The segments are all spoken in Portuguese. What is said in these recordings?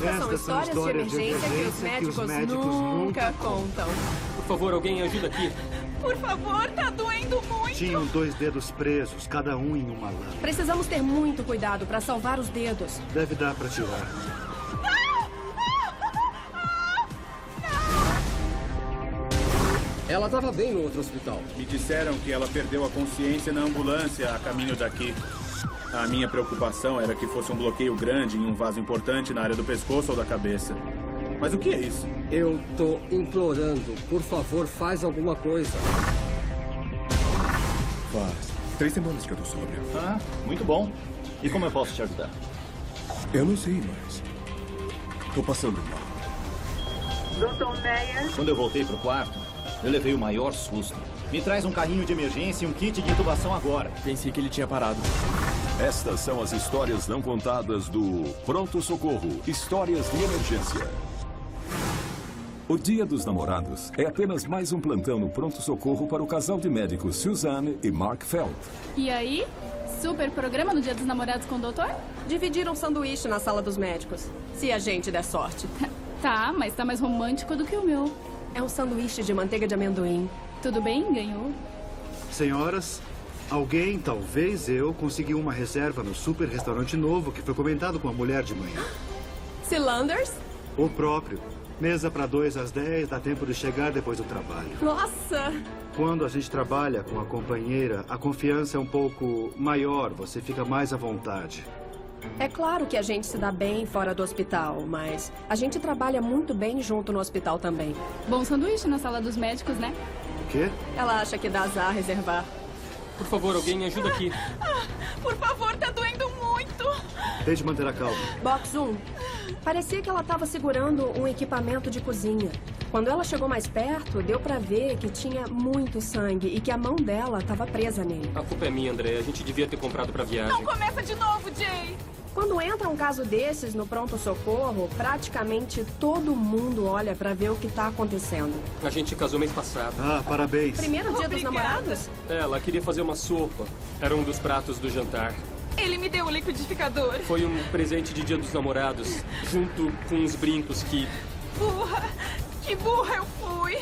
Estas são histórias de emergência que os médicos nunca contam. Por favor, alguém ajuda aqui. Por favor, tá doendo muito. Tinham 2 dedos presos, cada um em uma lâmina. Precisamos ter muito cuidado para salvar os dedos. Deve dar para tirar. Ela estava bem no outro hospital. Me disseram que ela perdeu a consciência na ambulância a caminho daqui. A minha preocupação era que fosse um bloqueio grande em um vaso importante na área do pescoço ou da cabeça. Mas o que é isso? Eu tô implorando. Por favor, faz alguma coisa. Faz 3 semanas que eu tô sóbrio. Ah, muito bom. E como eu posso te ajudar? Eu não sei, mas tô passando mal. Dr. Meyer. Quando eu voltei pro quarto, eu levei o maior susto. Me traz um carrinho de emergência e um kit de intubação agora. Pensei que ele tinha parado. Estas são as histórias não contadas do Pronto Socorro, Histórias de Emergência. O Dia dos Namorados é apenas mais um plantão no Pronto Socorro para o casal de médicos Suzanne e Mark Felt. E aí? Super programa no Dia dos Namorados com o doutor? Dividiram um sanduíche na sala dos médicos, se a gente der sorte. Tá, mas tá mais romântico do que o meu. É um sanduíche de manteiga de amendoim. Tudo bem? Ganhou? Senhoras, alguém, talvez eu, conseguiu uma reserva no super restaurante novo que foi comentado com a mulher de manhã. Cylinders? O próprio. Mesa para 2 às 10, dá tempo de chegar depois do trabalho. Nossa! Quando a gente trabalha com a companheira, a confiança é um pouco maior, você fica mais à vontade. É claro que a gente se dá bem fora do hospital, mas a gente trabalha muito bem junto no hospital também. Bom sanduíche na sala dos médicos, né? O quê? Ela acha que dá azar reservar. Por favor, alguém ajuda aqui. Por favor, tá doendo muito. Tente manter a calma. Box 1. Parecia que ela estava segurando um equipamento de cozinha. Quando ela chegou mais perto, deu pra ver que tinha muito sangue e que a mão dela estava presa nele. A culpa é minha, André. A gente devia ter comprado pra viagem. Não começa de novo, Jay. Quando entra um caso desses no pronto-socorro, praticamente todo mundo olha pra ver o que tá acontecendo. A gente casou mês passado. Ah, parabéns. Primeiro dia dos Obrigada. namorados? Ela queria fazer uma sopa. Era um dos pratos do jantar. Ele me deu o liquidificador. Foi um presente de Dia dos Namorados, junto com uns brincos que... Burra. Que burra eu fui.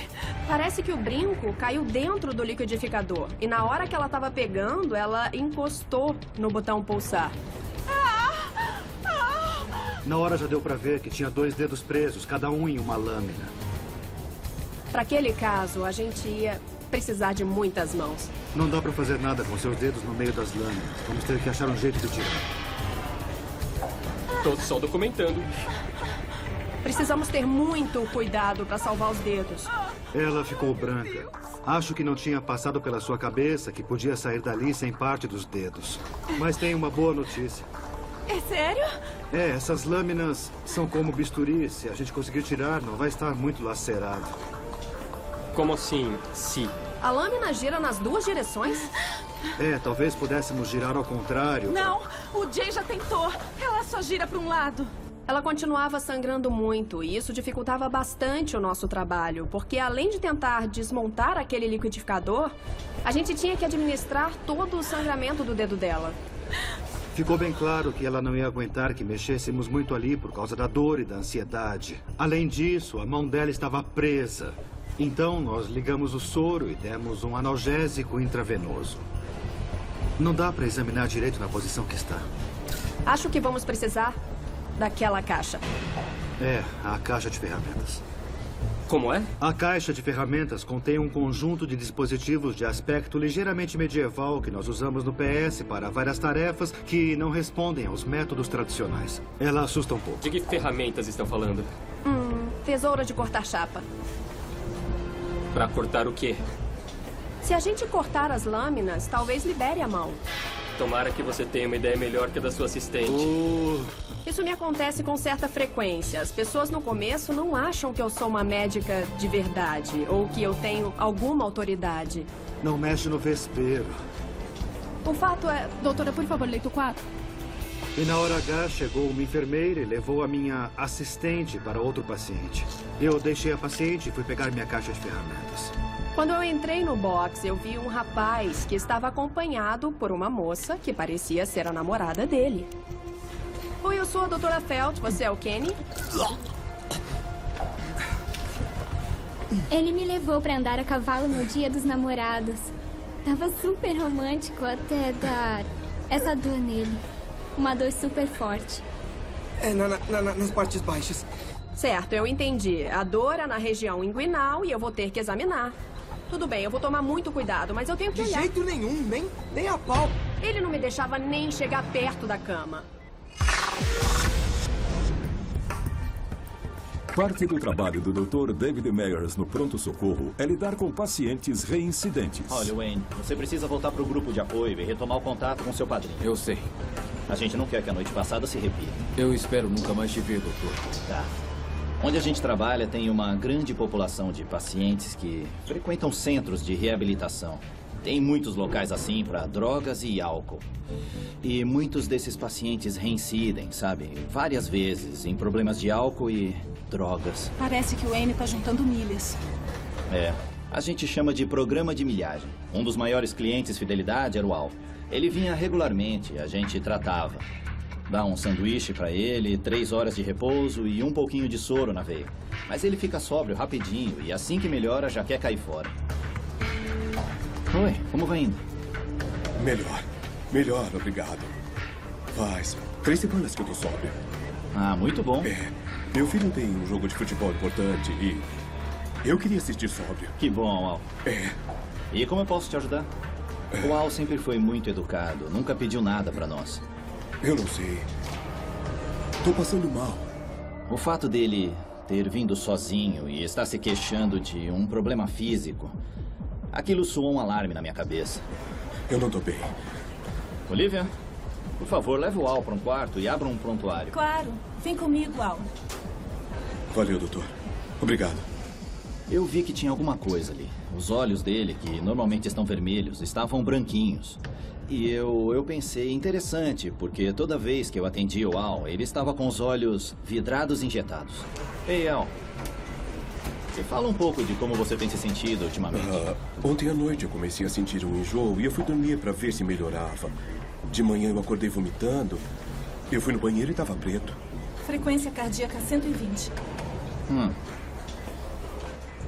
Parece que o brinco caiu dentro do liquidificador. E na hora que ela tava pegando, ela encostou no botão pulsar. Na hora já deu pra ver que tinha 2 dedos presos, cada um em uma lâmina. Pra aquele caso, a gente ia precisar de muitas mãos. Não dá pra fazer nada com seus dedos no meio das lâminas. Vamos ter que achar um jeito de tirar. Tô só documentando. Precisamos ter muito cuidado pra salvar os dedos. Ela ficou branca. Acho que não tinha passado pela sua cabeça que podia sair dali sem parte dos dedos. Mas tem uma boa notícia. É sério? É, essas lâminas são como bisturi. Se a gente conseguir tirar, não vai estar muito lacerado. Como assim, se? A lâmina gira nas 2 direções? É, talvez pudéssemos girar ao contrário. Não, o Jay já tentou. Ela só gira para um lado. Ela continuava sangrando muito e isso dificultava bastante o nosso trabalho, porque além de tentar desmontar aquele liquidificador, a gente tinha que administrar todo o sangramento do dedo dela. Ficou bem claro que ela não ia aguentar que mexêssemos muito ali por causa da dor e da ansiedade. Além disso, a mão dela estava presa. Então, nós ligamos o soro e demos um analgésico intravenoso. Não dá para examinar direito na posição que está. Acho que vamos precisar daquela caixa. É, a caixa de ferramentas. Como é? A caixa de ferramentas contém um conjunto de dispositivos de aspecto ligeiramente medieval que nós usamos no PS para várias tarefas que não respondem aos métodos tradicionais. Ela assusta um pouco. De que ferramentas estão falando? Tesoura de cortar chapa. Pra cortar o quê? Se a gente cortar as lâminas, talvez libere a mão. Tomara que você tenha uma ideia melhor que a da sua assistente. Isso me acontece com certa frequência. As pessoas no começo não acham que eu sou uma médica de verdade ou que eu tenho alguma autoridade. Não mexe no vespeiro. O fato é... Doutora, por favor, leito 4. E na hora H chegou uma enfermeira e levou a minha assistente para outro paciente. Eu deixei a paciente e fui pegar minha caixa de ferramentas. Quando eu entrei no box, eu vi um rapaz que estava acompanhado por uma moça que parecia ser a namorada dele. Oi, eu sou a doutora Felt. Você é o Kenny? Ele me levou pra andar a cavalo no Dia dos Namorados. Tava super romântico até dar essa dor nele. Uma dor super forte. É nas partes baixas. Certo, eu entendi. A dor é na região inguinal e eu vou ter que examinar. Tudo bem, eu vou tomar muito cuidado, mas eu tenho que De olhar. jeito nenhum, nem a pau. Ele não me deixava nem chegar perto da cama. Parte do trabalho do Dr. David Meyers no pronto-socorro é lidar com pacientes reincidentes. Olha, Wayne, você precisa voltar para o grupo de apoio e retomar o contato com seu padrinho. Eu sei. A gente não quer que a noite passada se repita. Eu espero nunca mais te ver, doutor. Tá. Onde a gente trabalha tem uma grande população de pacientes que frequentam centros de reabilitação. Tem muitos locais assim para drogas e álcool. E muitos desses pacientes reincidem, sabe? Várias vezes em problemas de álcool e drogas. Parece que o Wayne tá juntando milhas. É. A gente chama de programa de milhagem. Um dos maiores clientes fidelidade era o Al. Ele vinha regularmente, a gente tratava. Dá um sanduíche pra ele, 3 horas de repouso e um pouquinho de soro na veia. Mas ele fica sóbrio rapidinho e assim que melhora já quer cair fora. Oi, como vai indo? Melhor, obrigado. Faz 3 semanas que eu tô sóbrio. Ah, muito bom. É, meu filho tem um jogo de futebol importante e eu queria assistir sóbrio. Que bom, Al. É. E como eu posso te ajudar? O Al sempre foi muito educado, nunca pediu nada pra nós. Eu não sei. Tô passando mal. O fato dele ter vindo sozinho e estar se queixando de um problema físico, aquilo soou um alarme na minha cabeça. Eu não tô bem. Olivia, por favor, leve o Al para um quarto e abra um prontuário. Claro. Vem comigo, Al. Valeu, doutor. Obrigado. Eu vi que tinha alguma coisa ali. Os olhos dele, que normalmente estão vermelhos, estavam branquinhos. E eu pensei, interessante, porque toda vez que eu atendia o Al, ele estava com os olhos vidrados injetados. Ei, Al, você fala um pouco de como você tem se sentido ultimamente. Ontem à noite eu comecei a sentir um enjoo e eu fui dormir para ver se melhorava. De manhã eu acordei vomitando. Eu fui no banheiro e estava preto. Frequência cardíaca 120.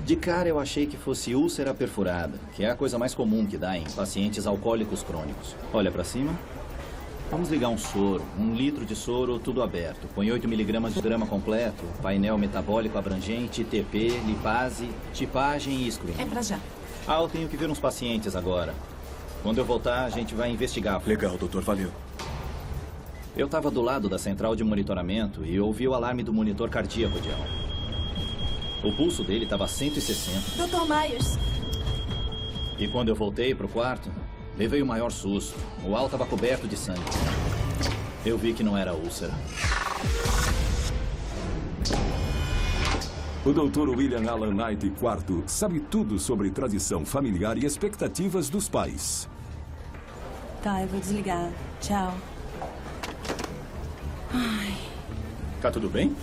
De cara eu achei que fosse úlcera perfurada, que é a coisa mais comum que dá em pacientes alcoólicos crônicos. Olha pra cima. Vamos ligar um soro, 1 litro de soro, tudo aberto. Põe 8 miligramas de grama completo, painel metabólico abrangente, TP, lipase, tipagem e screening. É pra já. Ah, eu tenho que ver uns pacientes agora. Quando eu voltar, a gente vai investigar. Legal, doutor, valeu. Eu estava do lado da central de monitoramento e ouvi o alarme do monitor cardíaco de Al. O pulso dele estava 160. Dr. Myers. E quando eu voltei pro quarto, levei o maior susto. O Al estava coberto de sangue. Eu vi que não era úlcera. O Dr. William Allen Knight IV sabe tudo sobre tradição familiar e expectativas dos pais. Tá, eu vou desligar. Tchau. Ai, Tá tudo bem?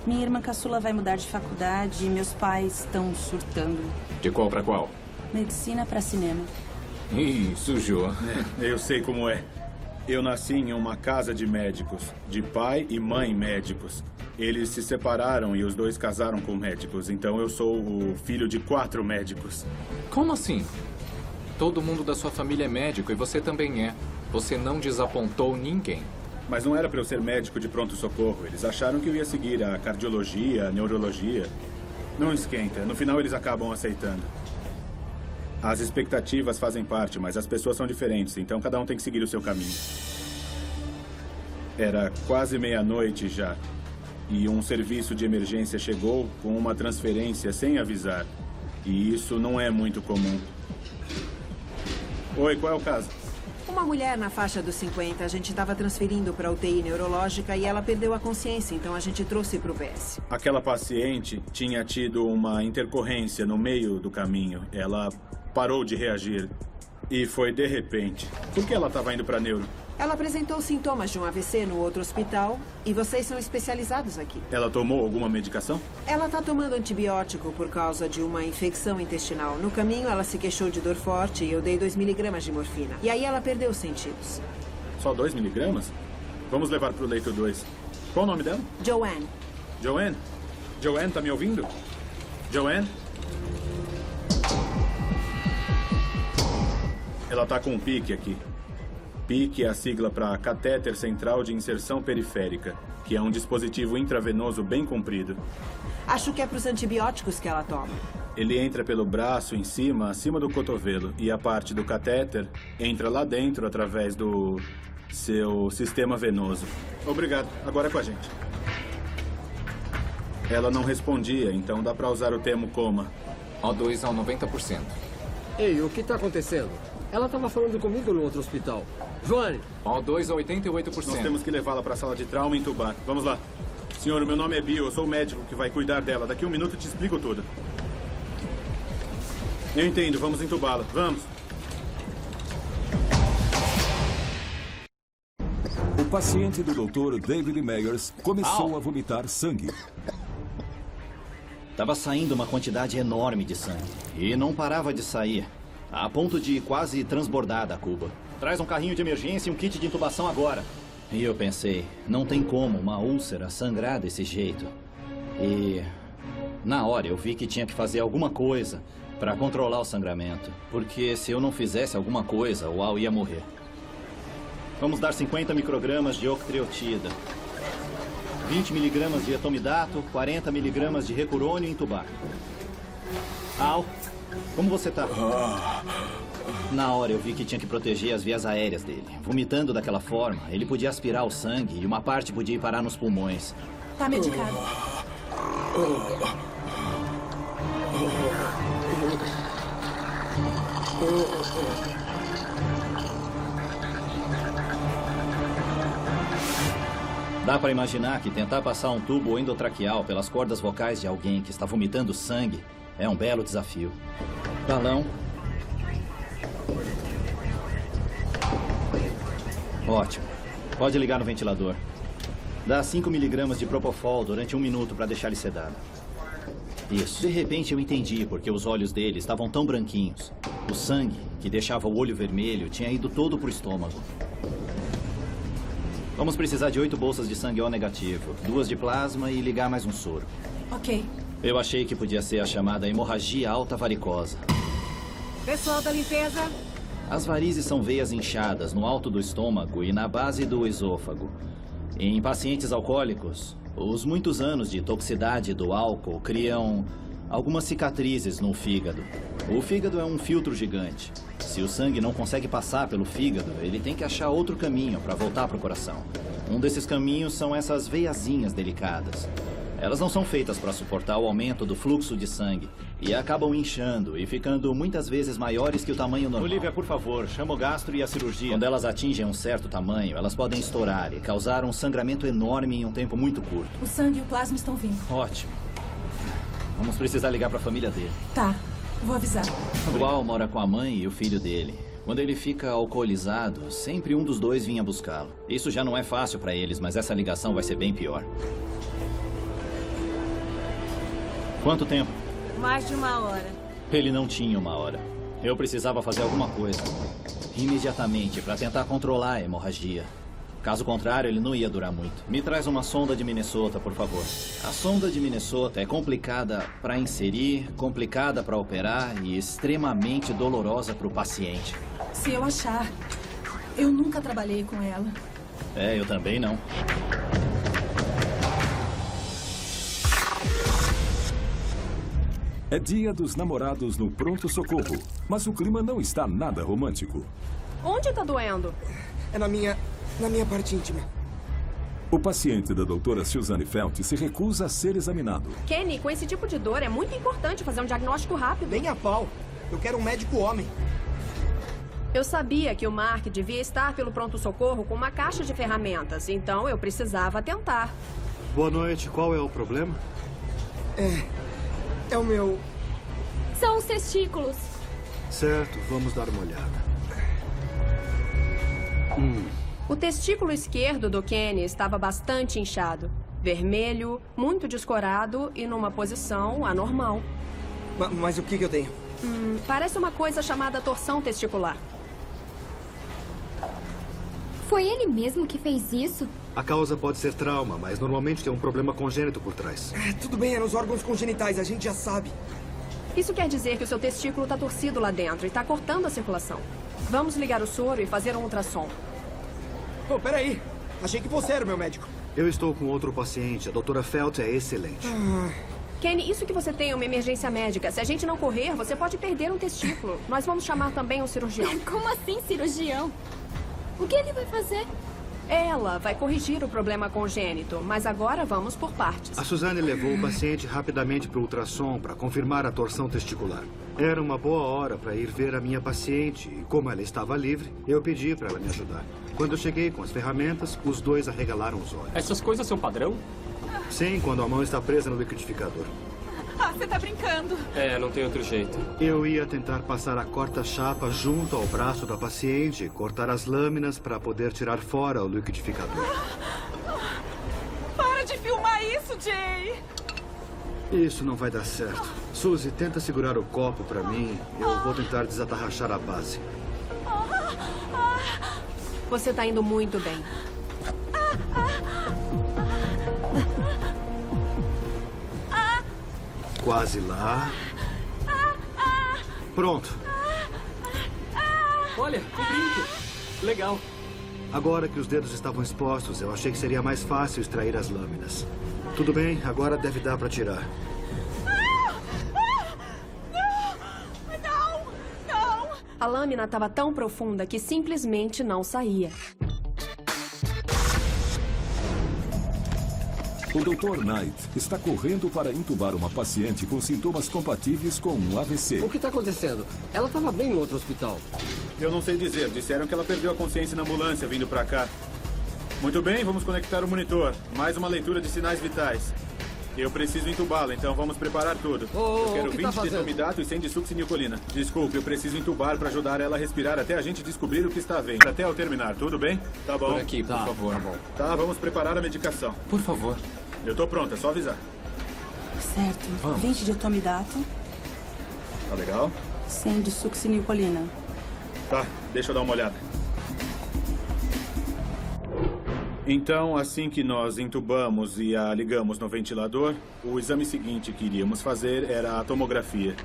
minha irmã caçula vai mudar de faculdade e meus pais estão surtando. De qual pra qual? Medicina pra cinema. Ih, sujou. Eu sei como é. Eu nasci em uma casa de médicos, de pai e mãe médicos. Eles se separaram e os dois casaram com médicos, então eu sou o filho de 4 médicos. Como assim? Todo mundo da sua família é médico e você também é. Você não desapontou ninguém. Mas não era para eu ser médico de pronto-socorro. Eles acharam que eu ia seguir a cardiologia, a neurologia. Não esquenta. No final, eles acabam aceitando. As expectativas fazem parte, mas as pessoas são diferentes, então cada um tem que seguir o seu caminho. Era quase meia-noite já, e um serviço de emergência chegou com uma transferência sem avisar. E isso não é muito comum. Oi, qual é o caso? Uma mulher na faixa dos 50, a gente estava transferindo para UTI neurológica e ela perdeu a consciência, então a gente trouxe para o PS. Aquela paciente tinha tido uma intercorrência no meio do caminho. Ela parou de reagir e foi de repente. Por que ela estava indo para neuro? Ela apresentou sintomas de um AVC no outro hospital e vocês são especializados aqui. Ela tomou alguma medicação? Ela está tomando antibiótico por causa de uma infecção intestinal. No caminho, ela se queixou de dor forte e eu dei 2 miligramas de morfina. E aí ela perdeu os sentidos. Só 2 miligramas? Vamos levar para o leito 2. Qual o nome dela? Joanne. Joanne? Joanne, tá me ouvindo? Joanne? Ela tá com um PIC aqui. PIC é a sigla para Catéter Central de Inserção Periférica, que é um dispositivo intravenoso bem comprido. Acho que é para os antibióticos que ela toma. Ele entra pelo braço em cima, acima do cotovelo, e a parte do catéter entra lá dentro através do seu sistema venoso. Obrigado. Agora é com a gente. Ela não respondia, então dá para usar o termo coma. O2 ao 90%. Ei, o que tá acontecendo? Ela tava falando comigo no outro hospital. Joane! O2 ao 88%. Nós temos que levá-la para a sala de trauma e entubar. Vamos lá. Senhor, o meu nome é Bill, eu sou o médico que vai cuidar dela. Daqui a 1 minuto eu te explico tudo. Eu entendo, vamos entubá-la. Vamos. O paciente do Dr. David Meyers começou a vomitar sangue. Tava saindo uma quantidade enorme de sangue. E não parava de sair. A ponto de quase transbordar da cuba. Traz um carrinho de emergência e um kit de intubação agora. E eu pensei, não tem como uma úlcera sangrar desse jeito. E na hora eu vi que tinha que fazer alguma coisa para controlar o sangramento. Porque se eu não fizesse alguma coisa, o Al ia morrer. Vamos dar 50 microgramas de octreotida, 20 miligramas de etomidato, 40 miligramas de recurônio e intubar. Al, como você tá? Na hora eu vi que tinha que proteger as vias aéreas dele. Vomitando daquela forma, ele podia aspirar o sangue e uma parte podia ir parar nos pulmões. Tá medicado. Dá para imaginar que tentar passar um tubo endotraqueal pelas cordas vocais de alguém que está vomitando sangue é um belo desafio. Balão. Ótimo. Pode ligar no ventilador. Dá 5 miligramas de propofol durante 1 minuto para deixar ele sedado. Isso. De repente eu entendi porque os olhos dele estavam tão branquinhos. O sangue, que deixava o olho vermelho, tinha ido todo pro estômago. Vamos precisar de 8 bolsas de sangue O negativo, 2 de plasma e ligar mais um soro. Ok. Eu achei que podia ser a chamada hemorragia alta varicosa. Pessoal da limpeza. As varizes são veias inchadas no alto do estômago e na base do esôfago. Em pacientes alcoólicos, os muitos anos de toxicidade do álcool criam algumas cicatrizes no fígado. O fígado é um filtro gigante. Se o sangue não consegue passar pelo fígado, ele tem que achar outro caminho para voltar para o coração. Um desses caminhos são essas veiazinhas delicadas. Elas não são feitas para suportar o aumento do fluxo de sangue e acabam inchando e ficando muitas vezes maiores que o tamanho normal. Olivia, por favor, chama o gastro e a cirurgia. Quando elas atingem um certo tamanho, elas podem estourar e causar um sangramento enorme em um tempo muito curto. O sangue e o plasma estão vindo. Ótimo. Vamos precisar ligar para a família dele. Tá, vou avisar. O Al mora com a mãe e o filho dele. Quando ele fica alcoolizado, sempre um dos dois vinha buscá-lo. Isso já não é fácil para eles, mas essa ligação vai ser bem pior. Quanto tempo? Mais de 1 hora. Ele não tinha 1 hora. Eu precisava fazer alguma coisa. Imediatamente, para tentar controlar a hemorragia. Caso contrário, ele não ia durar muito. Me traz uma sonda de Minnesota, por favor. A sonda de Minnesota é complicada para inserir, complicada para operar e extremamente dolorosa para o paciente. Se eu achar. Eu nunca trabalhei com ela. É, eu também não. É dia dos namorados no pronto-socorro, mas o clima não está nada romântico. Onde tá doendo? É na minha parte íntima. O paciente da doutora Suzanne Felt se recusa a ser examinado. Kenny, com esse tipo de dor é muito importante fazer um diagnóstico rápido. Nem a pau. Eu quero um médico homem. Eu sabia que o Mark devia estar pelo pronto-socorro com uma caixa de ferramentas, então eu precisava tentar. Boa noite. Qual é o problema? É o meu... São os testículos. Certo, vamos dar uma olhada. O testículo esquerdo do Kenny estava bastante inchado. Vermelho, muito descorado e numa posição anormal. Mas o que eu tenho? Parece uma coisa chamada torção testicular. Foi ele mesmo que fez isso? A causa pode ser trauma, mas normalmente tem um problema congênito por trás. Tudo bem, é nos órgãos congenitais, a gente já sabe. Isso quer dizer que o seu testículo tá torcido lá dentro e tá cortando a circulação. Vamos ligar o soro e fazer um ultrassom. Oh, peraí. Achei que você era o meu médico. Eu estou com outro paciente. A doutora Felt é excelente. Kenny, isso que você tem é uma emergência médica. Se a gente não correr, você pode perder um testículo. Nós vamos chamar também um cirurgião. Como assim, cirurgião? O que ele vai fazer? Ela vai corrigir o problema congênito, mas agora vamos por partes. A Suzane levou o paciente rapidamente para o ultrassom para confirmar a torção testicular. Era uma boa hora para ir ver a minha paciente e, como ela estava livre, eu pedi para ela me ajudar. Quando eu cheguei com as ferramentas, os dois arregalaram os olhos. Essas coisas são padrão? Sim, quando a mão está presa no liquidificador. Ah, você tá brincando. É, não tem outro jeito. Eu ia tentar passar a corta-chapa junto ao braço da paciente, cortar as lâminas para poder tirar fora o liquidificador. Para de filmar isso, Jay. Isso não vai dar certo. Suzy, tenta segurar o copo para mim. Eu vou tentar desatarrachar a base. Você tá indo muito bem. Quase lá. Pronto. Olha, um brinco. Legal. Agora que os dedos estavam expostos, eu achei que seria mais fácil extrair as lâminas. Tudo bem, agora deve dar para tirar. A lâmina estava tão profunda que simplesmente não saía. O Dr. Knight está correndo para intubar uma paciente com sintomas compatíveis com um AVC. O que está acontecendo? Ela estava bem no outro hospital. Eu não sei dizer. Disseram que ela perdeu a consciência na ambulância vindo pra cá. Muito bem, vamos conectar o monitor. Mais uma leitura de sinais vitais. Eu preciso entubá-la, então vamos preparar tudo. Eu quero 20 de tomidato e 100 de succinilcolina. Desculpe, eu preciso entubar para ajudar ela a respirar até a gente descobrir o que está havendo. Até eu terminar, tudo bem? Tá bom. Por aqui, por favor. Tá bom. Tá, vamos preparar a medicação. Por favor. Eu tô pronta, é só avisar. Certo. Vamos. 20 de etomidato, Tá legal? 100 de succinilcolina. Tá, deixa eu dar uma olhada. Então, assim que nós entubamos e a ligamos no ventilador, o exame seguinte que iríamos fazer era a tomografia.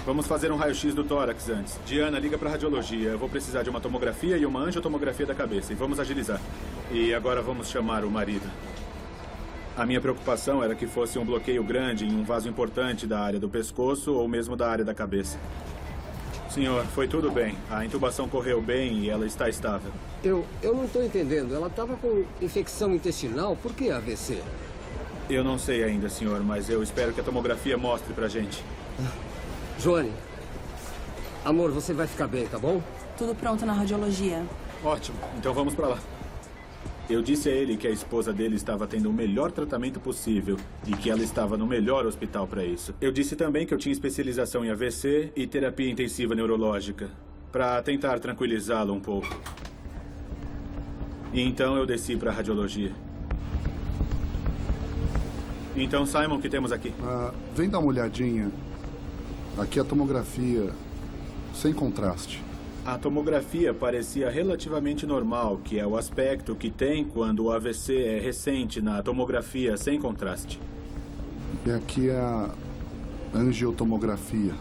Vamos fazer um raio-x do tórax antes. Diana, liga para radiologia. Eu vou precisar de uma tomografia e uma angiotomografia da cabeça. E vamos agilizar. E agora vamos chamar o marido. A minha preocupação era que fosse um bloqueio grande em um vaso importante da área do pescoço ou mesmo da área da cabeça. Senhor, foi tudo bem. A intubação correu bem e ela está estável. Eu não estou entendendo. Ela estava com infecção intestinal. Por que AVC? Eu não sei ainda, senhor, mas eu espero que a tomografia mostre pra gente. Joane, amor, você vai ficar bem, tá bom? Tudo pronto na radiologia. Ótimo, então vamos pra lá. Eu disse a ele que a esposa dele estava tendo o melhor tratamento possível e que ela estava no melhor hospital para isso. Eu disse também que eu tinha especialização em AVC e terapia intensiva neurológica, para tentar tranquilizá-lo um pouco. E então eu desci para a radiologia. Então, Simon, o que temos aqui? Vem dar uma olhadinha. Aqui a tomografia sem contraste. A tomografia parecia relativamente normal, que é o aspecto que tem quando o AVC é recente na tomografia sem contraste. E aqui é a angiotomografia.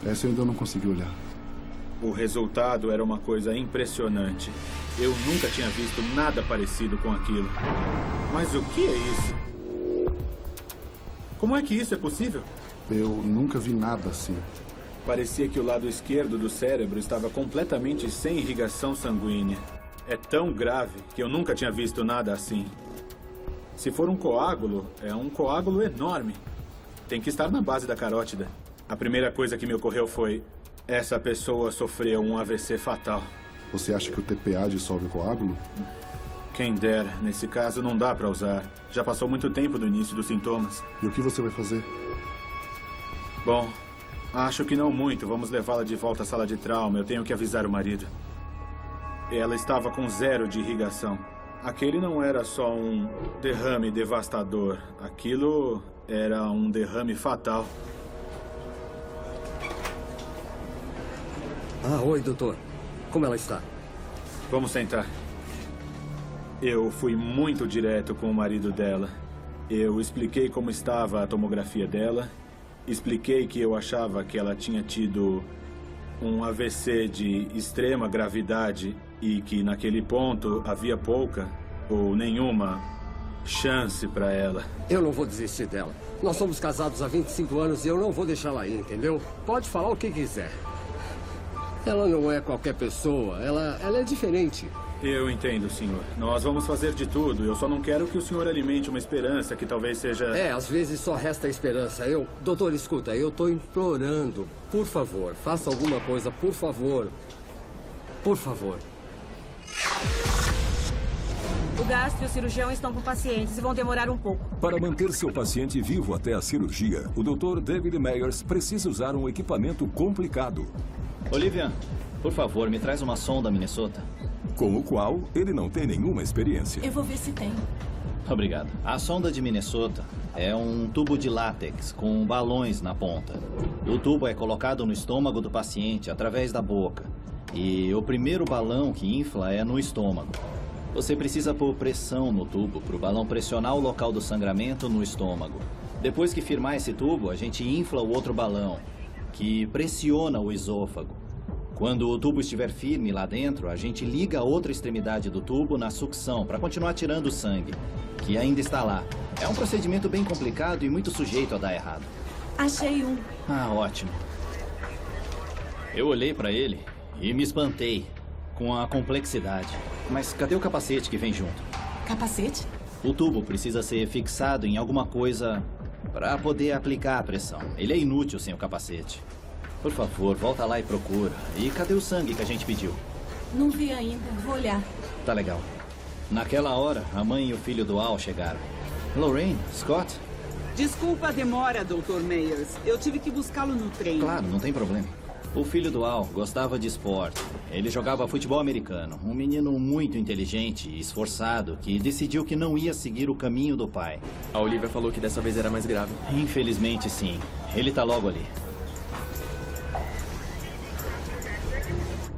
Essa eu ainda não consegui olhar. O resultado era uma coisa impressionante. Eu nunca tinha visto nada parecido com aquilo. Mas o que é isso? Como é que isso é possível? Eu nunca vi nada assim. Parecia que o lado esquerdo do cérebro estava completamente sem irrigação sanguínea. É tão grave que eu nunca tinha visto nada assim. Se for um coágulo, é um coágulo enorme. Tem que estar na base da carótida. A primeira coisa que me ocorreu foi: essa pessoa sofreu um AVC fatal. Você acha que o TPA dissolve o coágulo? Quem dera. Nesse caso, não dá para usar. Já passou muito tempo do início dos sintomas. E o que você vai fazer? Bom, acho que não muito. Vamos levá-la de volta à sala de trauma. Eu tenho que avisar o marido. Ela estava com 0 de irrigação. Aquele não era só um derrame devastador. Aquilo era um derrame fatal. Oi, doutor. Como ela está? Vamos sentar. Eu fui muito direto com o marido dela. Eu expliquei como estava a tomografia dela. Expliquei que eu achava que ela tinha tido um AVC de extrema gravidade e que naquele ponto havia pouca ou nenhuma chance para ela. Eu não vou desistir dela. Nós somos casados há 25 anos e eu não vou deixá-la ir, entendeu? Pode falar o que quiser. Ela não é qualquer pessoa, ela é diferente. Eu entendo, senhor. Nós vamos fazer de tudo. Eu só não quero que o senhor alimente uma esperança que talvez seja... Às vezes só resta a esperança. Doutor, escuta, eu tô implorando. Por favor, faça alguma coisa, por favor. Por favor. O gastro e o cirurgião estão com pacientes e vão demorar um pouco. Para manter seu paciente vivo até a cirurgia, o Dr. David Meyers precisa usar um equipamento complicado. Olivia, por favor, me traz uma sonda Minnesota. Com o qual ele não tem nenhuma experiência. Eu vou ver se tem. Obrigado. A sonda de Minnesota é um tubo de látex com balões na ponta. O tubo é colocado no estômago do paciente através da boca. E o primeiro balão que infla é no estômago. Você precisa pôr pressão no tubo para o balão pressionar o local do sangramento no estômago. Depois que firmar esse tubo, a gente infla o outro balão, que pressiona o esôfago. Quando o tubo estiver firme lá dentro, a gente liga a outra extremidade do tubo na sucção para continuar tirando o sangue, que ainda está lá. É um procedimento bem complicado e muito sujeito a dar errado. Achei um. Ah, ótimo. Eu olhei para ele e me espantei com a complexidade. Mas cadê o capacete que vem junto? Capacete? O tubo precisa ser fixado em alguma coisa para poder aplicar a pressão. Ele é inútil sem o capacete. Por favor, volta lá e procura. E cadê o sangue que a gente pediu? Não vi ainda. Vou olhar. Tá legal. Naquela hora, a mãe e o filho do Al chegaram. Lorraine, Scott? Desculpa a demora, Dr. Meyers. Eu tive que buscá-lo no trem. Claro, não tem problema. O filho do Al gostava de esporte. Ele jogava futebol americano. Um menino muito inteligente e esforçado que decidiu que não ia seguir o caminho do pai. A Olivia falou que dessa vez era mais grave. Infelizmente, sim. Ele tá logo ali.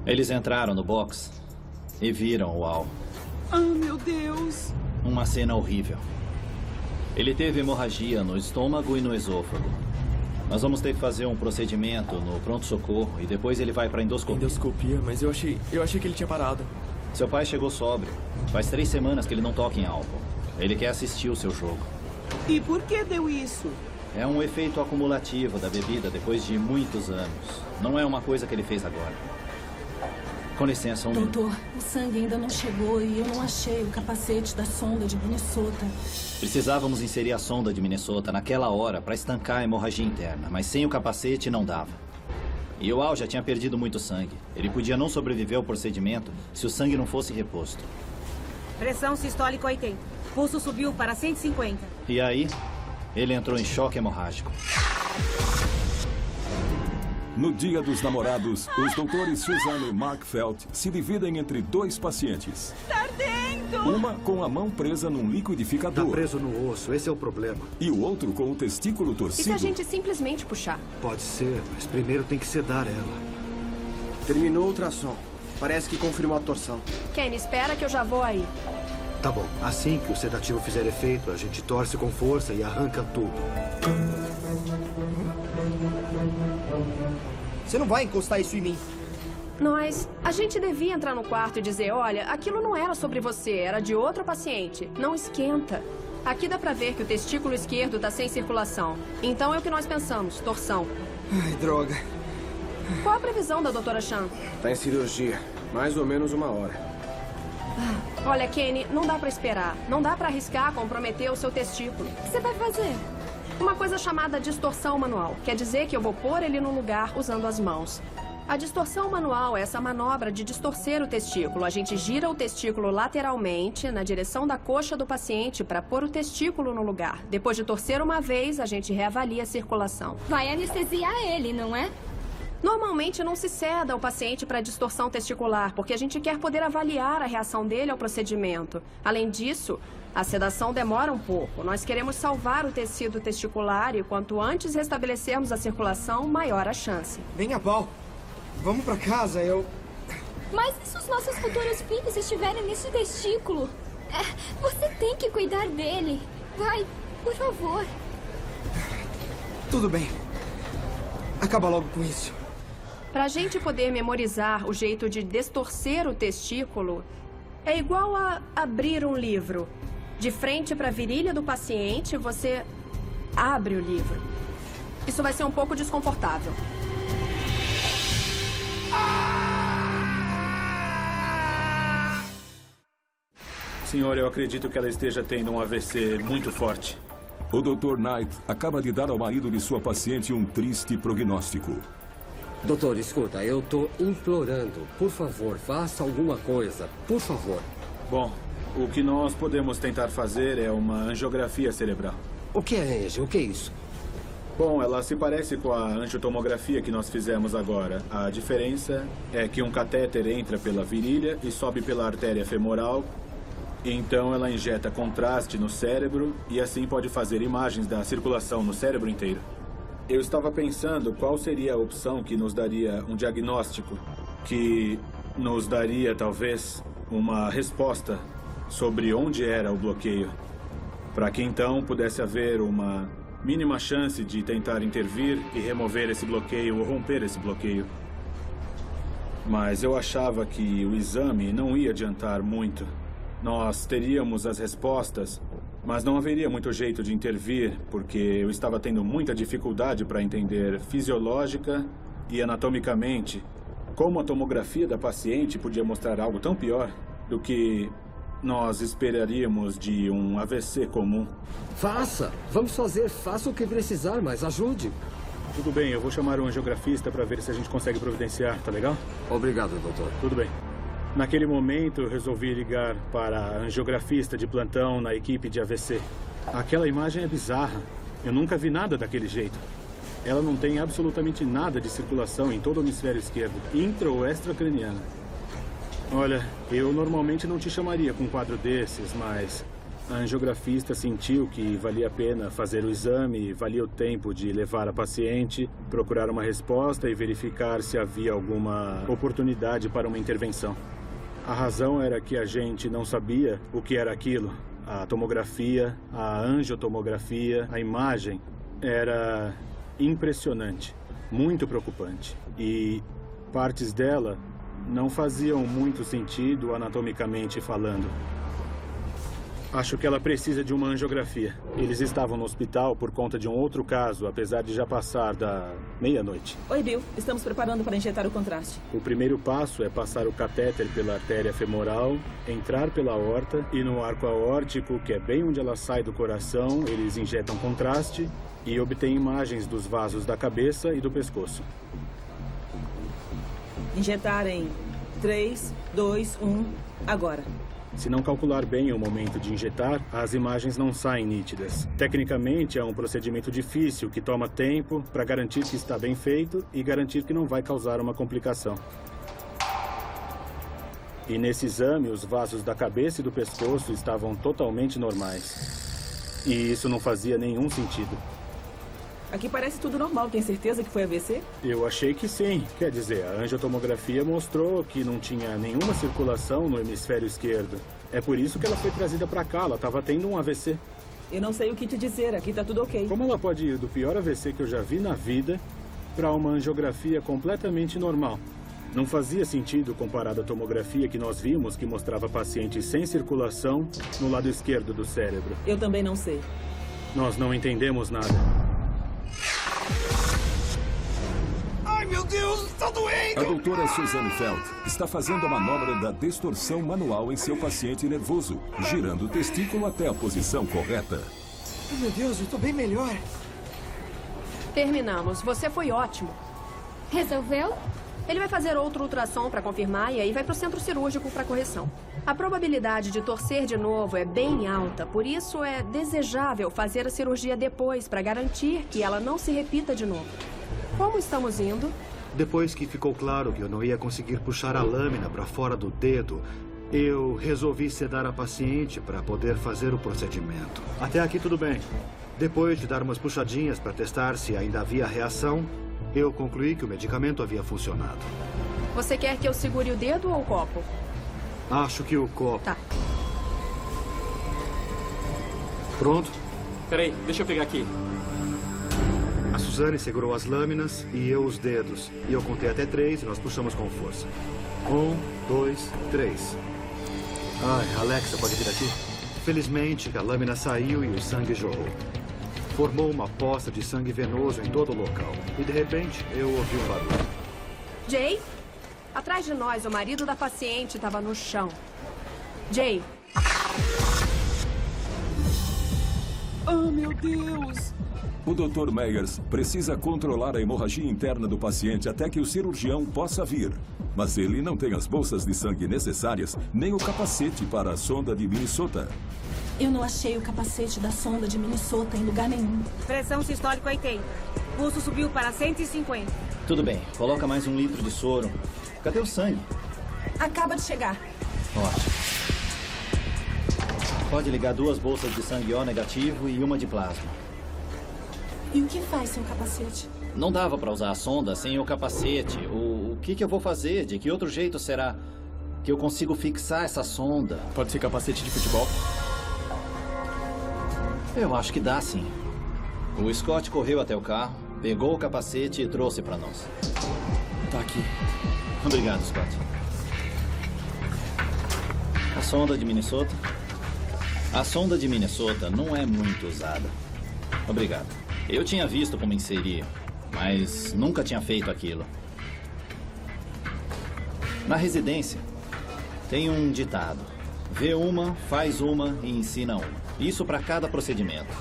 Eles entraram no box e viram o Al. Ah, meu Deus! Uma cena horrível. Ele teve hemorragia no estômago e no esôfago. Nós vamos ter que fazer um procedimento no pronto-socorro e depois ele vai para endoscopia. Endoscopia? Mas eu achei que ele tinha parado. Seu pai chegou sóbrio. Faz 3 semanas que ele não toca em álcool. Ele quer assistir o seu jogo. E por que deu isso? É um efeito acumulativo da bebida depois de muitos anos. Não é uma coisa que ele fez agora. Com licença, Doutor, o sangue ainda não chegou e eu não achei o capacete da sonda de Minnesota. Precisávamos inserir a sonda de Minnesota naquela hora para estancar a hemorragia interna, mas sem o capacete não dava. E o Al já tinha perdido muito sangue. Ele podia não sobreviver ao procedimento se o sangue não fosse reposto. Pressão sistólica 80. Pulso subiu para 150. E aí, ele entrou em choque hemorrágico. No Dia dos Namorados, os doutores Suzanne e Mark Felt se dividem entre 2 pacientes. Tá ardendo! Uma com a mão presa num liquidificador. Tá preso no osso, esse é o problema. E o outro com o testículo E torcido. se a gente simplesmente puxar? Pode ser, mas primeiro tem que sedar ela. Terminou o ultrassom. Parece que confirmou a torção. Kenny, espera que eu já vou aí. Tá bom, assim que o sedativo fizer efeito, a gente torce com força e arranca tudo. Você não vai encostar isso em mim. A gente devia entrar no quarto e dizer, olha, aquilo não era sobre você, era de outro paciente. Não esquenta. Aqui dá pra ver que o testículo esquerdo tá sem circulação. Então é o que nós pensamos, torção. Ai, droga. Qual a previsão da doutora Chan? Tá em cirurgia. Mais ou menos 1 hora. Olha, Kenny, não dá pra esperar. Não dá pra arriscar comprometer o seu testículo. O que você vai fazer? Uma coisa chamada distorção manual. Quer dizer que eu vou pôr ele no lugar usando as mãos. A distorção manual é essa manobra de distorcer o testículo. A gente gira o testículo lateralmente na direção da coxa do paciente para pôr o testículo no lugar. Depois de torcer uma vez, a gente reavalia a circulação. Vai anestesiar ele, não é? Normalmente não se ceda ao paciente para distorção testicular, porque a gente quer poder avaliar a reação dele ao procedimento. Além disso, a sedação demora um pouco. Nós queremos salvar o tecido testicular e quanto antes restabelecermos a circulação, maior a chance. Venha, Paul. Vamos pra casa, Mas e se os nossos futuros filhos estiverem nesse testículo? Você tem que cuidar dele. Vai, por favor. Tudo bem. Acaba logo com isso. Pra gente poder memorizar o jeito de distorcer o testículo, é igual a abrir um livro. De frente para a virilha do paciente, você abre o livro. Isso vai ser um pouco desconfortável. Senhor, eu acredito que ela esteja tendo um AVC muito forte. O Dr. Knight acaba de dar ao marido de sua paciente um triste prognóstico. Doutor, escuta, eu tô implorando. Por favor, faça alguma coisa. Por favor. Bom, o que nós podemos tentar fazer é uma angiografia cerebral. O que é angio? O que é isso? Bom, ela se parece com a angiotomografia que nós fizemos agora. A diferença é que um catéter entra pela virilha e sobe pela artéria femoral. Então ela injeta contraste no cérebro e assim pode fazer imagens da circulação no cérebro inteiro. Eu estava pensando qual seria a opção que nos daria um diagnóstico, que nos daria talvez uma resposta sobre onde era o bloqueio, para que então pudesse haver uma mínima chance de tentar intervir e remover esse bloqueio ou romper esse bloqueio. Mas eu achava que o exame não ia adiantar muito. Nós teríamos as respostas, mas não haveria muito jeito de intervir, porque eu estava tendo muita dificuldade para entender fisiológica e anatomicamente como a tomografia da paciente podia mostrar algo tão pior do que nós esperaríamos de um AVC comum. Faça! Vamos fazer, faça o que precisar, mas ajude. Tudo bem, eu vou chamar um angiografista para ver se a gente consegue providenciar, tá legal? Obrigado, doutor. Tudo bem. Naquele momento, eu resolvi ligar para a angiografista de plantão na equipe de AVC. Aquela imagem é bizarra. Eu nunca vi nada daquele jeito. Ela não tem absolutamente nada de circulação em todo o hemisfério esquerdo, intra ou extracraniana. Olha, eu normalmente não te chamaria com um quadro desses, mas a angiografista sentiu que valia a pena fazer o exame, valia o tempo de levar a paciente, procurar uma resposta e verificar se havia alguma oportunidade para uma intervenção. A razão era que a gente não sabia o que era aquilo. A tomografia, a angiotomografia, a imagem era impressionante, muito preocupante. E partes dela não faziam muito sentido anatomicamente falando. Acho que ela precisa de uma angiografia. Eles estavam no hospital por conta de um outro caso, apesar de já passar da meia-noite. Oi, Bill. Estamos preparando para injetar o contraste. O primeiro passo é passar o catéter pela artéria femoral, entrar pela aorta e no arco aórtico, que é bem onde ela sai do coração, eles injetam contraste e obtêm imagens dos vasos da cabeça e do pescoço. Injetar em 3, 2, 1, agora. Se não calcular bem o momento de injetar, as imagens não saem nítidas. Tecnicamente, é um procedimento difícil que toma tempo para garantir que está bem feito e garantir que não vai causar uma complicação. E nesse exame, os vasos da cabeça e do pescoço estavam totalmente normais. E isso não fazia nenhum sentido. Aqui parece tudo normal. Tem certeza que foi AVC? Eu achei que sim. Quer dizer, a angiotomografia mostrou que não tinha nenhuma circulação no hemisfério esquerdo. É por isso que ela foi trazida para cá. Ela estava tendo um AVC. Eu não sei o que te dizer. Aqui tá tudo ok. Como ela pode ir do pior AVC que eu já vi na vida para uma angiografia completamente normal? Não fazia sentido comparado à tomografia que nós vimos, que mostrava pacientes sem circulação no lado esquerdo do cérebro. Eu também não sei. Nós não entendemos nada. Ai, meu Deus, está doendo! A doutora Suzanne Felt está fazendo a manobra da distorção manual em seu paciente nervoso, girando o testículo até a posição correta. Ai, meu Deus, eu estou bem melhor. Terminamos. Você foi ótimo. Resolveu? Ele vai fazer outro ultrassom para confirmar e aí vai para o centro cirúrgico para correção. A probabilidade de torcer de novo é bem alta, por isso é desejável fazer a cirurgia depois para garantir que ela não se repita de novo. Como estamos indo? Depois que ficou claro que eu não ia conseguir puxar a lâmina para fora do dedo, eu resolvi sedar a paciente para poder fazer o procedimento. Até aqui tudo bem. Depois de dar umas puxadinhas para testar se ainda havia reação, eu concluí que o medicamento havia funcionado. Você quer que eu segure o dedo ou o copo? Acho que o copo. Tá. Pronto? Peraí, deixa eu pegar aqui. A Suzane segurou as lâminas e eu os dedos. E eu contei até 3 e nós puxamos com força. 1, 2, 3. Ai, Alexa, pode vir aqui? Felizmente, a lâmina saiu e o sangue jorrou. Formou uma poça de sangue venoso em todo o local. E, de repente, eu ouvi um barulho. Jay? Atrás de nós, o marido da paciente estava no chão. Jay? Oh, meu Deus! O Dr. Meyers precisa controlar a hemorragia interna do paciente até que o cirurgião possa vir. Mas ele não tem as bolsas de sangue necessárias, nem o capacete para a sonda de Minnesota. Eu não achei o capacete da sonda de Minnesota em lugar nenhum. Pressão sistólica 80. Pulso subiu para 150. Tudo bem, coloca mais 1 litro de soro. Cadê o sangue? Acaba de chegar. Ótimo. Pode ligar 2 bolsas de sangue O negativo e 1 de plasma. E o que faz seu capacete? Não dava para usar a sonda sem o capacete. O que eu vou fazer? De que outro jeito será que eu consigo fixar essa sonda? Pode ser capacete de futebol? Eu acho que dá, sim. O Scott correu até o carro, pegou o capacete e trouxe para nós. Tá aqui. Obrigado, Scott. A sonda de Minnesota? A sonda de Minnesota não é muito usada. Obrigado. Eu tinha visto como inserir, mas nunca tinha feito aquilo. Na residência, tem um ditado. Vê uma, faz uma e ensina uma. Isso para cada procedimento.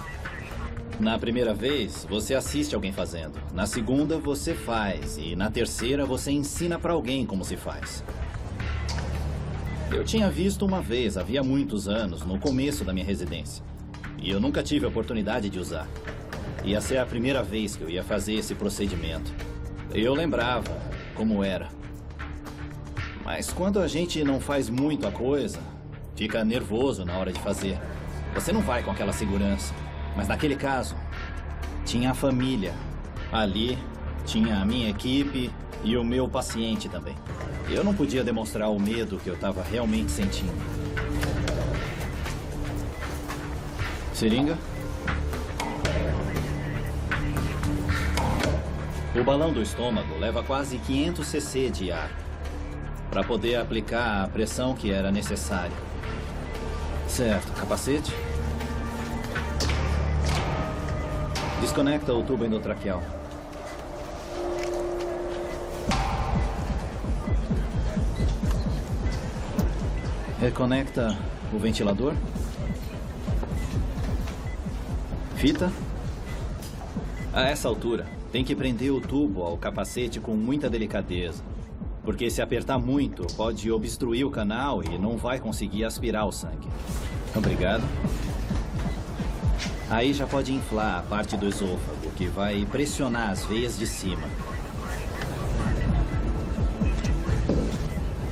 Na primeira vez, você assiste alguém fazendo. Na segunda, você faz. E na terceira, você ensina para alguém como se faz. Eu tinha visto uma vez, havia muitos anos, no começo da minha residência. E eu nunca tive a oportunidade de usar. Ia ser a primeira vez que eu ia fazer esse procedimento. Eu lembrava como era. Mas quando a gente não faz muito a coisa, fica nervoso na hora de fazer. Você não vai com aquela segurança. Mas naquele caso, tinha a família. Ali, tinha a minha equipe e o meu paciente também. Eu não podia demonstrar o medo que eu estava realmente sentindo. Seringa? O balão do estômago leva quase 500 cc de ar para poder aplicar a pressão que era necessária. Certo, capacete. Desconecta o tubo endotraqueal. Reconecta o ventilador. Fita. A essa altura, tem que prender o tubo ao capacete com muita delicadeza. Porque se apertar muito, pode obstruir o canal e não vai conseguir aspirar o sangue. Obrigado. Aí já pode inflar a parte do esôfago, que vai pressionar as veias de cima.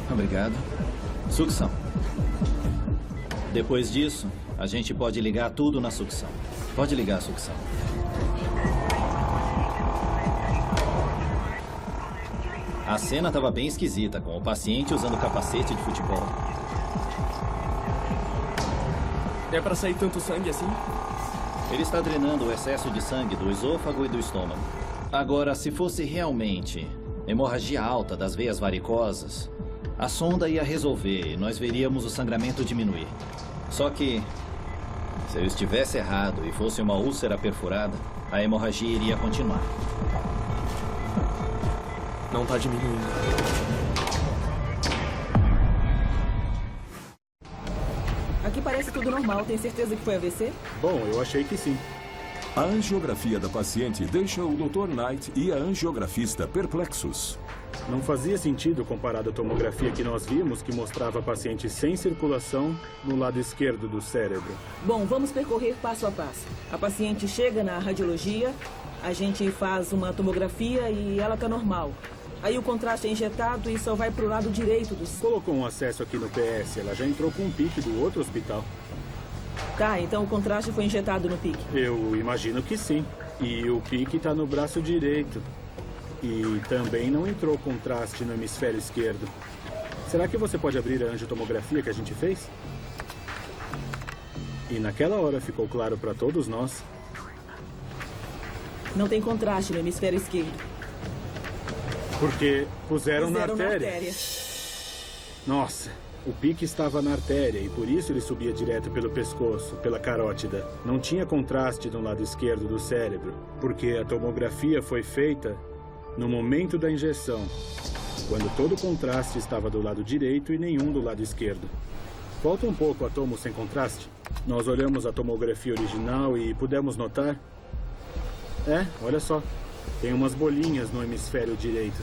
Obrigado. Sucção. Depois disso, a gente pode ligar tudo na sucção. Pode ligar a sucção. A cena estava bem esquisita, com o paciente usando capacete de futebol. É pra sair tanto sangue assim? Ele está drenando o excesso de sangue do esôfago e do estômago. Agora, se fosse realmente hemorragia alta das veias varicosas, a sonda ia resolver e nós veríamos o sangramento diminuir. Só que, se eu estivesse errado e fosse uma úlcera perfurada, a hemorragia iria continuar. Não tá diminuindo. Aqui parece tudo normal. Tem certeza que foi AVC? Bom, eu achei que sim. A angiografia da paciente deixa o Dr. Knight e a angiografista perplexos. Não fazia sentido comparado à tomografia que nós vimos, que mostrava a paciente sem circulação no lado esquerdo do cérebro. Bom, vamos percorrer passo a passo. A paciente chega na radiologia, a gente faz uma tomografia e ela tá normal. Aí o contraste é injetado e só vai pro lado direito do... Colocou um acesso aqui no PS, ela já entrou com um PIC do outro hospital. Tá, então o contraste foi injetado no PIC. Eu imagino que sim. E o PIC tá no braço direito. E também não entrou contraste no hemisfério esquerdo. Será que você pode abrir a angiotomografia que a gente fez? E naquela hora ficou claro para todos nós. Não tem contraste no hemisfério esquerdo. Porque puseram na Fizeram artéria. Nossa, o pique estava na artéria e por isso ele subia direto pelo pescoço, pela carótida. Não tinha contraste no lado esquerdo do cérebro, porque a tomografia foi feita no momento da injeção, quando todo o contraste estava do lado direito e nenhum do lado esquerdo. Volta um pouco a tomo sem contraste. Nós olhamos a tomografia original e pudemos notar... olha só. Tem umas bolinhas no hemisfério direito.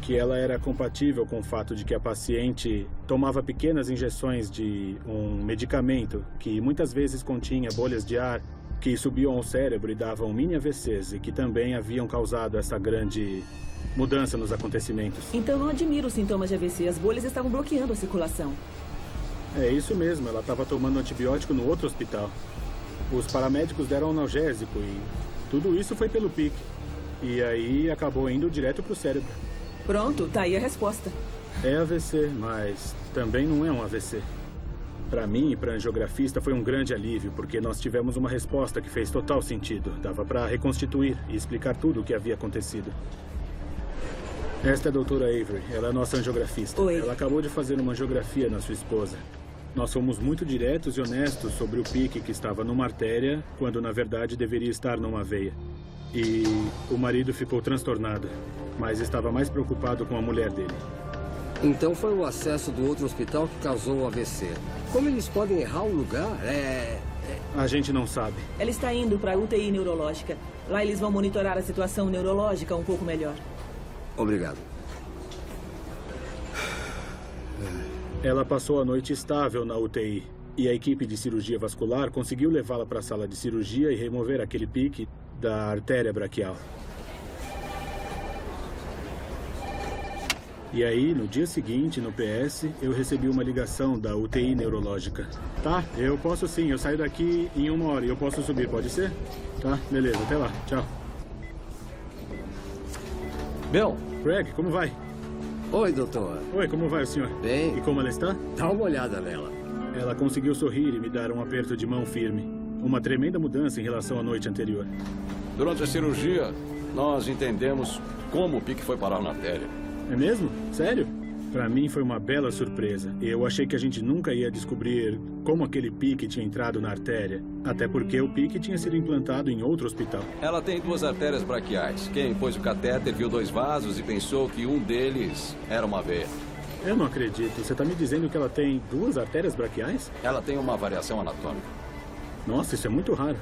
Que ela era compatível com o fato de que a paciente tomava pequenas injeções de um medicamento que muitas vezes continha bolhas de ar que subiam ao cérebro e davam mini AVCs e que também haviam causado essa grande mudança nos acontecimentos. Então não admiro os sintomas de AVC. As bolhas estavam bloqueando a circulação. É isso mesmo, ela estava tomando antibiótico no outro hospital. Os paramédicos deram analgésico e tudo isso foi pelo pique. E aí acabou indo direto para o cérebro. Pronto, tá aí a resposta. É AVC, mas também não é um AVC. Para mim e para a angiografista foi um grande alívio, porque nós tivemos uma resposta que fez total sentido. Dava para reconstituir e explicar tudo o que havia acontecido. Esta é a doutora Avery, ela é a nossa angiografista. Oi. Ela acabou de fazer uma angiografia na sua esposa. Nós fomos muito diretos e honestos sobre o pique que estava numa artéria, quando na verdade deveria estar numa veia. E o marido ficou transtornado, mas estava mais preocupado com a mulher dele. Então foi o acesso do outro hospital que causou o AVC. Como eles podem errar o lugar? A gente não sabe. Ela está indo para a UTI neurológica. Lá eles vão monitorar a situação neurológica um pouco melhor. Obrigado. Ela passou a noite estável na UTI. E a equipe de cirurgia vascular conseguiu levá-la para a sala de cirurgia e remover aquele pique da artéria braquial. E aí, no dia seguinte, no PS, eu recebi uma ligação da UTI neurológica. Tá, eu posso sim, eu saio daqui em 1 hora e eu posso subir, pode ser? Tá, beleza, até lá, tchau. Bill. Craig, como vai? Oi, doutor. Oi, como vai o senhor? Bem. E como ela está? Dá uma olhada nela. Ela conseguiu sorrir e me dar um aperto de mão firme. Uma tremenda mudança em relação à noite anterior. Durante a cirurgia, nós entendemos como o pique foi parar na artéria. É mesmo? Sério? Para mim foi uma bela surpresa. Eu achei que a gente nunca ia descobrir como aquele pique tinha entrado na artéria. Até porque o pique tinha sido implantado em outro hospital. Ela tem 2 artérias braquiais. Quem pôs o catéter viu 2 vasos e pensou que um deles era uma veia. Eu não acredito. Você está me dizendo que ela tem 2 artérias braquiais? Ela tem uma variação anatômica. Nossa, isso é muito raro.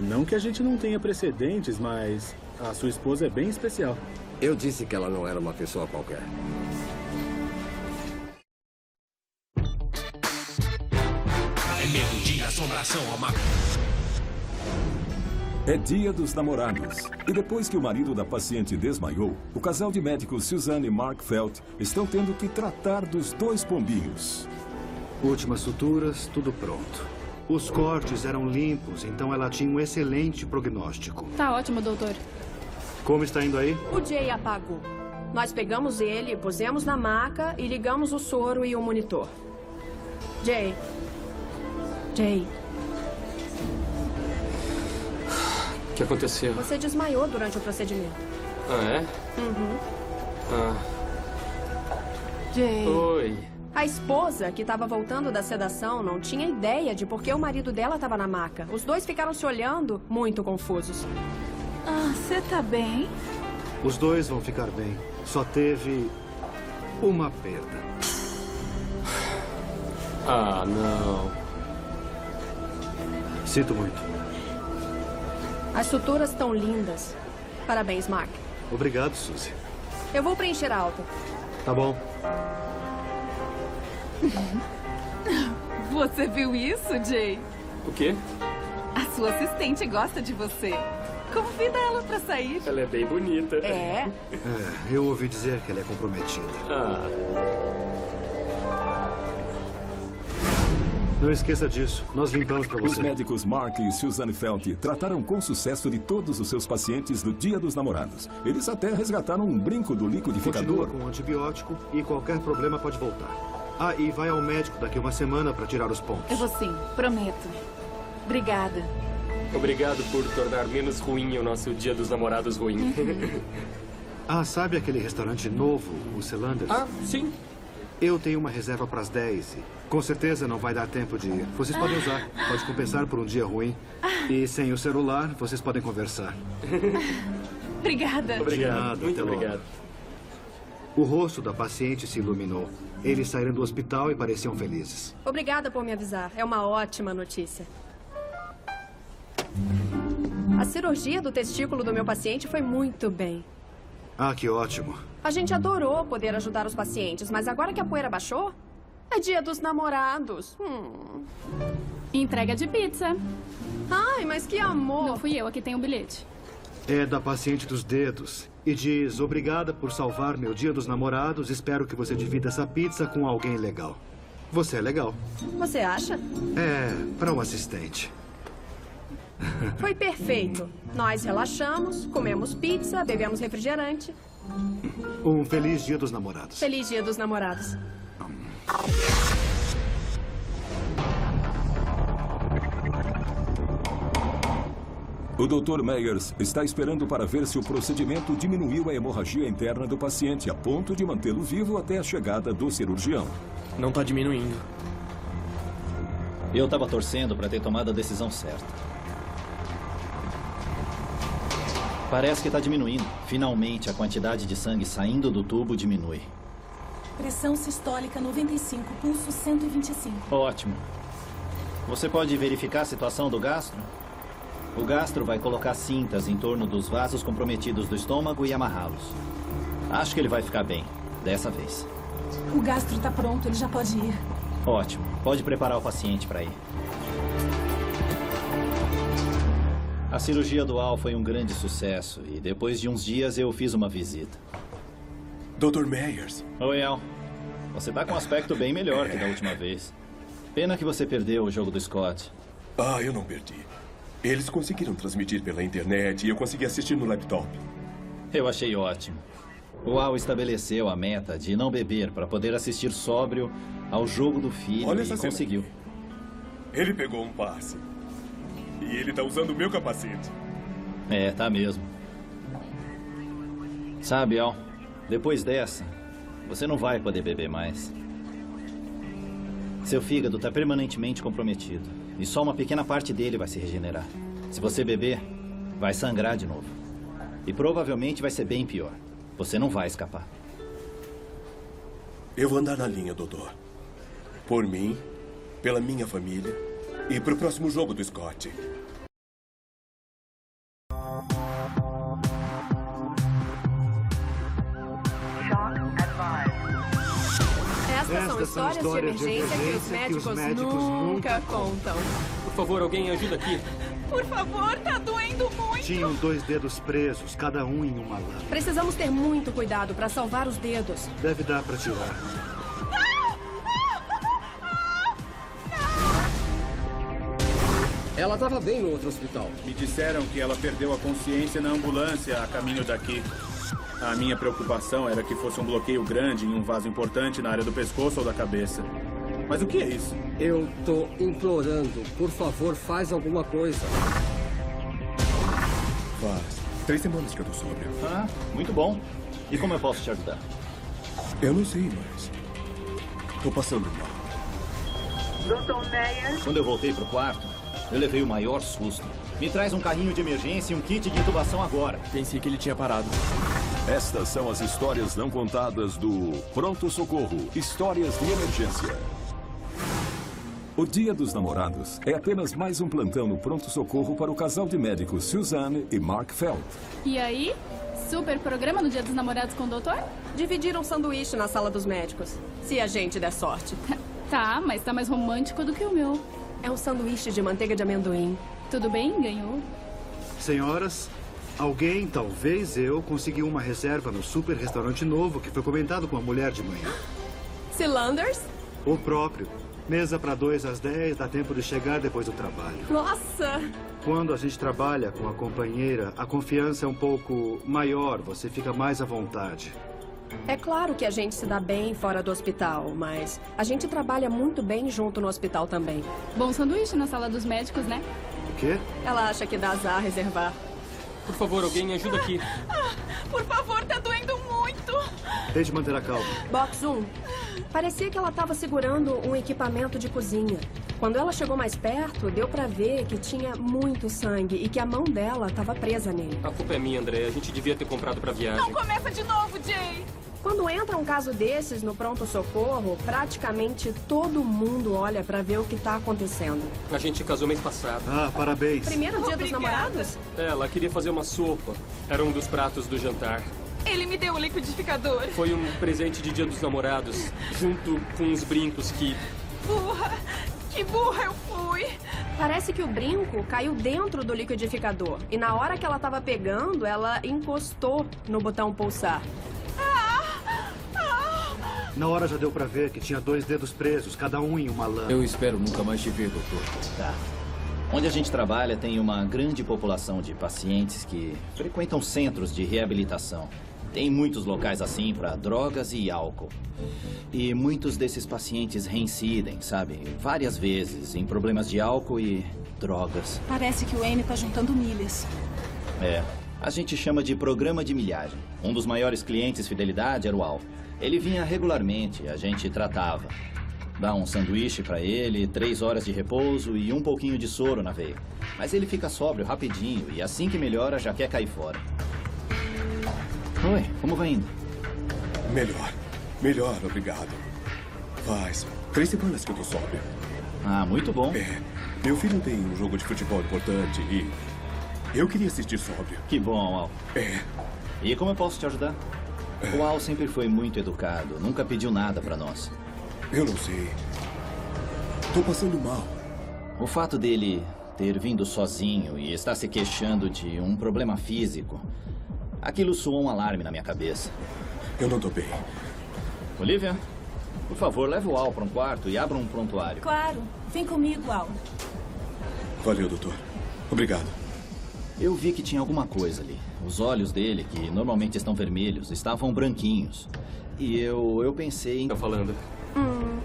Não que a gente não tenha precedentes, mas a sua esposa é bem especial. Eu disse que ela não era uma pessoa qualquer. É medo de assombração, É dia dos namorados. E depois que o marido da paciente desmaiou, o casal de médicos Suzanne e Mark Felt estão tendo que tratar dos 2 pombinhos. Últimas suturas, tudo pronto. Os cortes eram limpos, então ela tinha um excelente prognóstico. Tá ótimo, doutor. Como está indo aí? O Jay apagou. Nós pegamos ele, pusemos na maca e ligamos o soro e o monitor. Jay. O que aconteceu? Você desmaiou durante o procedimento. Ah, é? Uhum. Ah. Jay. Oi. A esposa, que estava voltando da sedação, não tinha ideia de por que o marido dela estava na maca. Os 2 ficaram se olhando, muito confusos. Você tá bem? Os 2 vão ficar bem. Só teve uma perda. Ah, não. Sinto muito. As suturas estão lindas. Parabéns, Mark. Obrigado, Suzy. Eu vou preencher a alta. Tá bom. Você viu isso, Jay? O quê? A sua assistente gosta de você. Convida ela pra sair. Ela é bem bonita. Eu ouvi dizer que ela é comprometida. Não esqueça disso. Nós limpamos pra você. Os médicos Mark e Suzanne Felt trataram com sucesso de todos os seus pacientes no Dia dos Namorados. Eles até resgataram um brinco do liquidificador. Continua com o antibiótico e qualquer problema pode voltar. Ah, e vai ao médico daqui uma semana para tirar os pontos. Eu vou sim, prometo. Obrigada. Obrigado por tornar menos ruim o nosso Dia dos Namorados ruim. Ah, sabe aquele restaurante novo, o Celanders? Ah, sim. Eu tenho uma reserva para as 10 e com certeza não vai dar tempo de ir. Vocês podem usar, pode compensar por um dia ruim. E sem o celular, vocês podem conversar. Obrigada. Obrigado, muito até logo. obrigado. O rosto da paciente se iluminou. Eles saíram do hospital e pareciam felizes. Obrigada por me avisar. É uma ótima notícia. A cirurgia do testículo do meu paciente foi muito bem. Ah, que ótimo. A gente adorou poder ajudar os pacientes, mas agora que a poeira baixou, é Dia dos Namorados. Entrega de pizza. Ai, mas que amor. Não fui eu, aqui tem o bilhete. É da paciente dos dedos. E diz, obrigada por salvar meu Dia dos Namorados. Espero que você divida essa pizza com alguém legal. Você é legal. Você acha? É, para um assistente. Foi perfeito. Nós relaxamos, comemos pizza, bebemos refrigerante. Um feliz Dia dos Namorados. Feliz Dia dos Namorados. O Dr. Meyers está esperando para ver se o procedimento diminuiu a hemorragia interna do paciente a ponto de mantê-lo vivo até a chegada do cirurgião. Não está diminuindo. Eu estava torcendo para ter tomado a decisão certa. Parece que está diminuindo. Finalmente, a quantidade de sangue saindo do tubo diminui. Pressão sistólica 95, pulso 125. Ótimo. Você pode verificar a situação do gastro? O gastro vai colocar cintas em torno dos vasos comprometidos do estômago e amarrá-los. Acho que ele vai ficar bem, dessa vez. O gastro está pronto, ele já pode ir. Ótimo. Pode preparar o paciente para ir. A cirurgia do Al foi um grande sucesso e depois de uns dias eu fiz uma visita. Dr. Meyers. Oi, Al. Você tá com um aspecto bem melhor que da última vez. Pena que você perdeu o jogo do Scott. Ah, eu não perdi. Eles conseguiram transmitir pela internet e eu consegui assistir no laptop. Eu achei ótimo. O Al estabeleceu a meta de não beber para poder assistir sóbrio ao jogo do filho. Olha e essa cena conseguiu. aqui. Ele pegou um passe. E ele tá usando o meu capacete. É, tá mesmo. Sabe, Al, depois dessa, você não vai poder beber mais. Seu fígado está permanentemente comprometido. E só uma pequena parte dele vai se regenerar. Se você beber, vai sangrar de novo. E provavelmente vai ser bem pior. Você não vai escapar. Eu vou andar na linha, doutor. Por mim, pela minha família e pro próximo jogo do Scott. Estas são histórias de emergência que os médicos nunca contam. Por favor, alguém ajuda aqui. Por favor, tá doendo muito. Tinham 2 dedos presos, cada um em uma lâmina. Precisamos ter muito cuidado para salvar os dedos. Deve dar para tirar. Ela estava bem no outro hospital. Me disseram que ela perdeu a consciência na ambulância a caminho daqui. A minha preocupação era que fosse um bloqueio grande em um vaso importante na área do pescoço ou da cabeça. Mas o que é isso? Eu tô implorando. Por favor, faz alguma coisa. Faz 3 semanas que eu tô sóbrio. Ah, muito bom. E como eu posso te ajudar? Eu não sei, mas tô passando mal. Dr. Meyers? Quando eu voltei pro quarto, eu levei o maior susto. Me traz um carrinho de emergência e um kit de intubação agora. Pensei que ele tinha parado. Estas são as histórias não contadas do Pronto Socorro, Histórias de Emergência. O Dia dos Namorados é apenas mais um plantão no Pronto Socorro para o casal de médicos Suzanne e Mark Felt. E aí? Super programa no Dia dos Namorados com o doutor? Dividiram um sanduíche na sala dos médicos. Se a gente der sorte. Tá, mas tá mais romântico do que o meu. É um sanduíche de manteiga de amendoim. Tudo bem? Ganhou? Senhoras, alguém, talvez eu, conseguiu uma reserva no super restaurante novo que foi comentado com a mulher de manhã. Celanders? O próprio. Mesa para 2 às 10, dá tempo de chegar depois do trabalho. Nossa! Quando a gente trabalha com a companheira, a confiança é um pouco maior, você fica mais à vontade. É claro que a gente se dá bem fora do hospital, mas a gente trabalha muito bem junto no hospital também. Bom sanduíche na sala dos médicos, né? O quê? Ela acha que dá azar reservar. Por favor, alguém me ajuda aqui. Por favor, tá doendo muito. Tente manter a calma. Box 1. Parecia que ela estava segurando um equipamento de cozinha. Quando ela chegou mais perto, deu pra ver que tinha muito sangue e que a mão dela estava presa nele. A culpa é minha, André. A gente devia ter comprado pra viagem. Não começa de novo, Jay. Quando entra um caso desses no pronto-socorro, praticamente todo mundo olha pra ver o que tá acontecendo. A gente casou mês passado. Ah, parabéns. Primeiro dia dos namorados? Ela queria fazer uma sopa. Era um dos pratos do jantar. Ele me deu o liquidificador. Foi um presente de Dia dos Namorados, junto com uns brincos que... Burra! Que burra eu fui! Parece que o brinco caiu dentro do liquidificador. E na hora que ela estava pegando, ela encostou no botão pulsar. Na hora já deu pra ver que tinha 2 dedos presos, cada um em uma lã. Eu espero nunca mais te ver, doutor. Tá. Onde a gente trabalha tem uma grande população de pacientes que frequentam centros de reabilitação. Tem muitos locais assim para drogas e álcool. E muitos desses pacientes reincidem, sabe? Várias vezes em problemas de álcool e drogas. Parece que o Wayne tá juntando milhas. É. A gente chama de programa de milhagem. Um dos maiores clientes fidelidade era o Al. Ele vinha regularmente, a gente tratava. Dá um sanduíche pra ele, 3 horas de repouso e um pouquinho de soro na veia. Mas ele fica sóbrio rapidinho e assim que melhora já quer cair fora. Oi, como vai indo? Melhor, obrigado. Faz 3 semanas que eu tô sóbrio. Ah, muito bom. É, meu filho tem um jogo de futebol importante e eu queria assistir sóbrio. Que bom, Al. É. E como eu posso te ajudar? O Al sempre foi muito educado, nunca pediu nada pra nós. Eu não sei. Tô passando mal. O fato dele ter vindo sozinho e estar se queixando de um problema físico, aquilo soou um alarme na minha cabeça. Eu não tô bem. Olivia, por favor, leve o Al para um quarto e abra um prontuário. Claro. Vem comigo, Al. Valeu, doutor. Obrigado. Eu vi que tinha alguma coisa ali. Os olhos dele, que normalmente estão vermelhos, estavam branquinhos. E eu pensei em... Tá falando?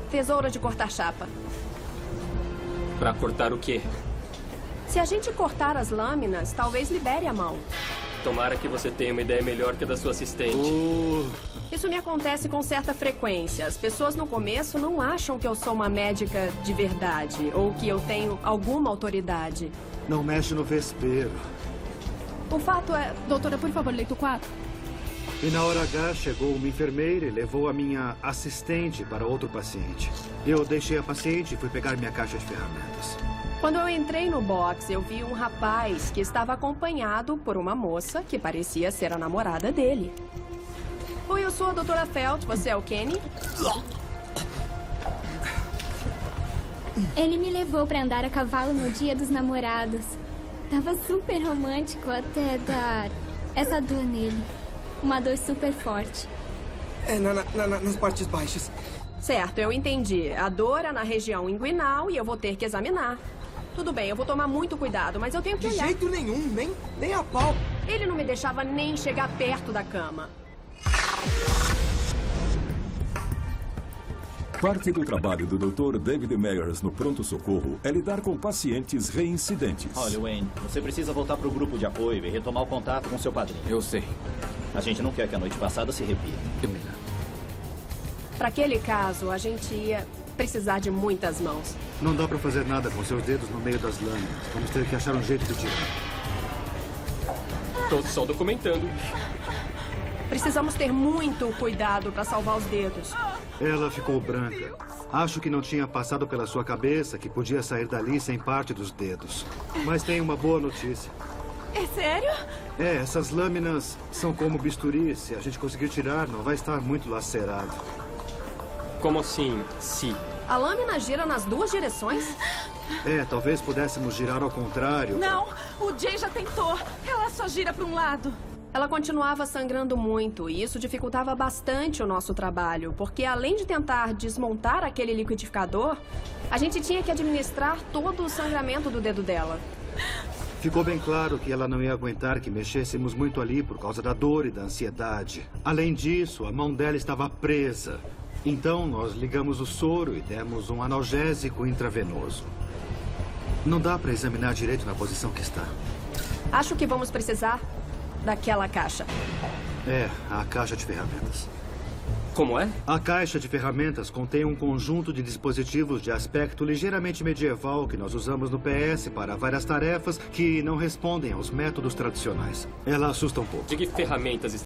Tesoura de cortar chapa. Pra cortar o quê? Se a gente cortar as lâminas, talvez libere a mão. Tomara que você tenha uma ideia melhor que a da sua assistente. Isso me acontece com certa frequência. As pessoas no começo não acham que eu sou uma médica de verdade ou que eu tenho alguma autoridade. Não mexe no vespeiro. O fato é... Doutora, por favor, leito 4. E na hora H chegou uma enfermeira e levou a minha assistente para outro paciente. Eu deixei a paciente e fui pegar minha caixa de ferramentas. Quando eu entrei no box, eu vi um rapaz que estava acompanhado por uma moça que parecia ser a namorada dele. Oi, eu sou a doutora Felt, você é o Kenny? Ele me levou pra andar a cavalo no Dia dos Namorados. Tava super romântico até dar essa dor nele. Uma dor super forte. É, nas partes baixas. Certo, eu entendi. A dor é na região inguinal e eu vou ter que examinar. Tudo bem, eu vou tomar muito cuidado, mas eu tenho que olhar. De jeito nenhum, nem a pau. Ele não me deixava nem chegar perto da cama. Parte do trabalho do Dr. David Meyers no pronto-socorro é lidar com pacientes reincidentes. Olha, Wayne, você precisa voltar para o grupo de apoio e retomar o contato com seu padrinho. Eu sei. A gente não quer que a noite passada se repita. Para aquele caso, a gente ia precisar de muitas mãos. Não dá para fazer nada com seus dedos no meio das lâminas. Vamos ter que achar um jeito de tirar. Todos só documentando. Precisamos ter muito cuidado para salvar os dedos. Ela ficou branca. Acho que não tinha passado pela sua cabeça que podia sair dali sem parte dos dedos. Mas tem uma boa notícia. É sério? É, essas lâminas são como bisturi. Se a gente conseguir tirar, não vai estar muito lacerado. Como assim, se? A lâmina gira nas 2 direções? É, talvez pudéssemos girar ao contrário. Não, o Jay já tentou. Ela só gira para um lado. Ela continuava sangrando muito e isso dificultava bastante o nosso trabalho, porque além de tentar desmontar aquele liquidificador, a gente tinha que administrar todo o sangramento do dedo dela. Ficou bem claro que ela não ia aguentar que mexêssemos muito ali por causa da dor e da ansiedade. Além disso, a mão dela estava presa. Então, nós ligamos o soro e demos um analgésico intravenoso. Não dá para examinar direito na posição que está. Acho que vamos precisar daquela caixa. É, a caixa de ferramentas. Como é? A caixa de ferramentas contém um conjunto de dispositivos de aspecto ligeiramente medieval que nós usamos no PS para várias tarefas que não respondem aos métodos tradicionais. Ela assusta um pouco. De que ferramentas